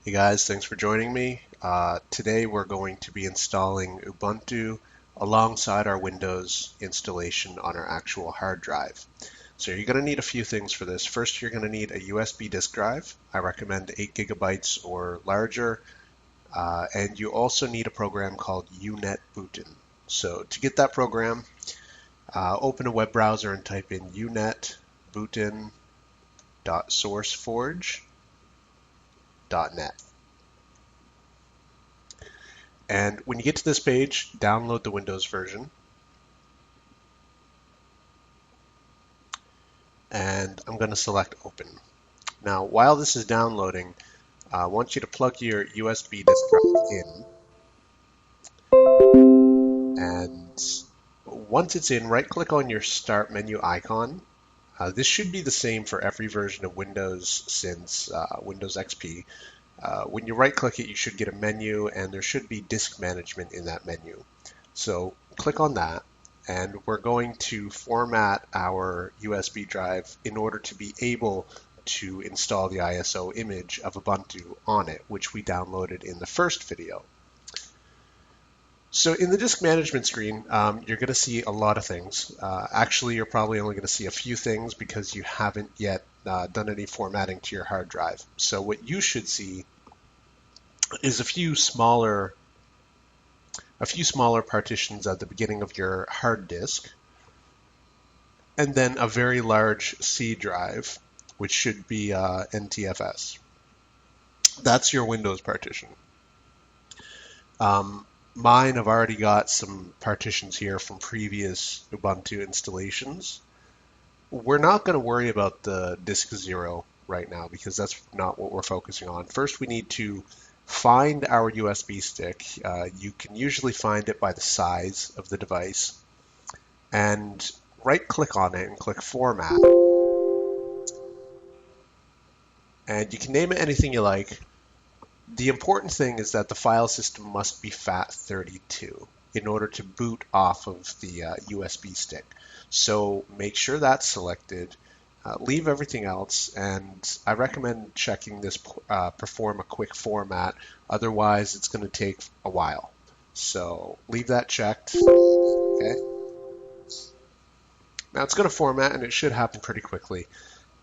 Hey guys, thanks for joining me. Today we're going to be installing Ubuntu alongside our Windows installation on our actual hard drive. So you're going to need a few things for this. First, you're going to need a USB disk drive. I recommend 8 gigabytes or larger. And you also need a program called UNetBootin. So to get that program, open a web browser and type in unetbootin.sourceforge.net. And when you get to this page, download the Windows version. And I'm going to select Open. Now, while this is downloading, I want you to plug your USB disk drive in. And once it's in, right-click on your Start menu icon. This should be the same for every version of Windows since Windows XP. When you right-click it, you should get a menu, and there should be disk management in that menu. So click on that, and we're going to format our USB drive in order to be able to install the ISO image of Ubuntu on it, which we downloaded in the first video. So in the disk management screen, you're going to see a lot of things. Actually, you're probably only going to see a few things because you haven't yet done any formatting to your hard drive. So what you should see is a few smaller partitions at the beginning of your hard disk, and then a very large C drive, which should be NTFS. That's your Windows partition. Mine have already got some partitions here from previous Ubuntu installations. We're not going to worry about the disk 0 right now because that's not what we're focusing on. First, we need to find our USB stick. You can usually find it by the size of the device. And right-click on it and click Format. And you can name it anything you like. The important thing is that the file system must be FAT32 in order to boot off of the USB stick. So make sure that's selected. Leave everything else, and I recommend checking this perform a quick format. Otherwise, it's going to take a while. So leave that checked. Okay. Now it's going to format, and it should happen pretty quickly.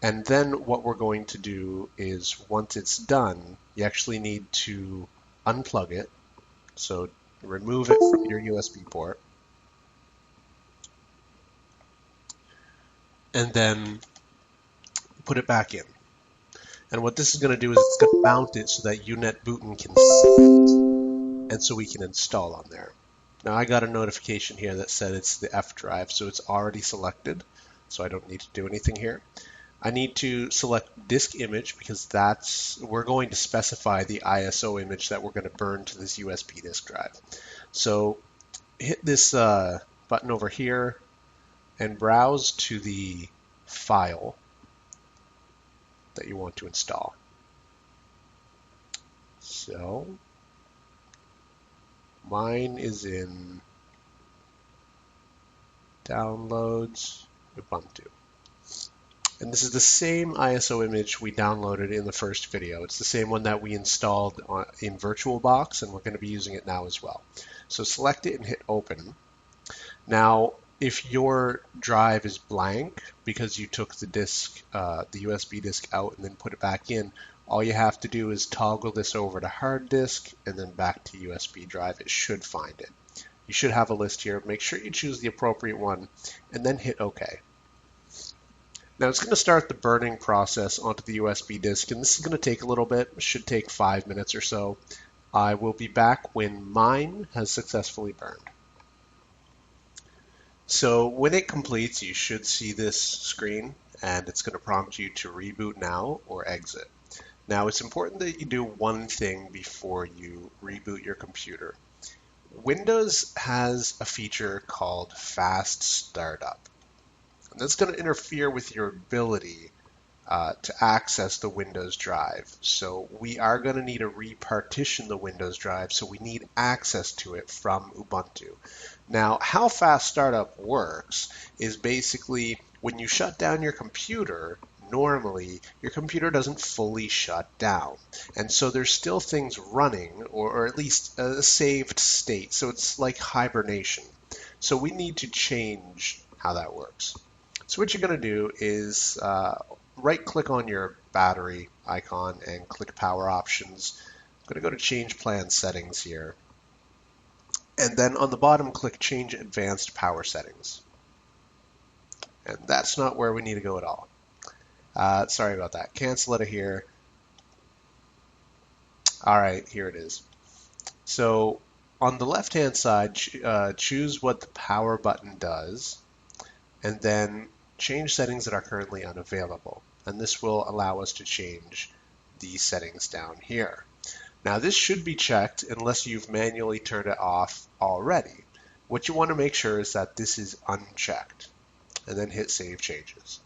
And then what we're going to do is once it's done, you actually need to unplug it. So remove it from your USB port. And then put it back in. And what this is going to do is it's going to mount it so that UNetBootin can see it, and so we can install on there. Now I got a notification here that said it's the F drive, so it's already selected, so I don't need to do anything here. I need to select disk image because we're going to specify the ISO image that we're going to burn to this USB disk drive. So hit this button over here and browse to the file that you want to install. So mine is in Downloads, Ubuntu. And this is the same ISO image we downloaded in the first video. It's the same one that we installed in VirtualBox, and we're going to be using it now as well. So select it and hit open. Now, if your drive is blank because you took the disk, the USB disk out and then put it back in, all you have to do is toggle this over to hard disk and then back to USB drive. It should find it. You should have a list here. Make sure you choose the appropriate one and then hit OK. Now it's going to start the burning process onto the USB disk, and this is going to take a little bit. It should take 5 minutes or so. I will be back when mine has successfully burned. So when it completes, you should see this screen, and it's going to prompt you to reboot now or exit. Now it's important that you do one thing before you reboot your computer. Windows has a feature called Fast Startup. And that's going to interfere with your ability to access the Windows drive. So we are going to need to repartition the Windows drive, so we need access to it from Ubuntu. Now, how Fast Startup works is basically when you shut down your computer, normally, your computer doesn't fully shut down. And so there's still things running, or at least a saved state. So it's like hibernation. So we need to change how that works. So what you're going to do is right-click on your battery icon and click Power Options. I'm going to go to Change Plan Settings here. And then on the bottom, click Change Advanced Power Settings. And that's not where we need to go at all. Sorry about that. Cancel it here. All right, here it is. So on the left-hand side, choose what the power button does, and then change settings that are currently unavailable. And this will allow us to change these settings down here. Now this should be checked unless you've manually turned it off already. What you want to make sure is that this is unchecked, and then hit Save Changes.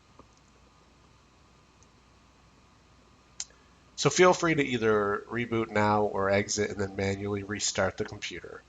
So feel free to either reboot now or exit and then manually restart the computer.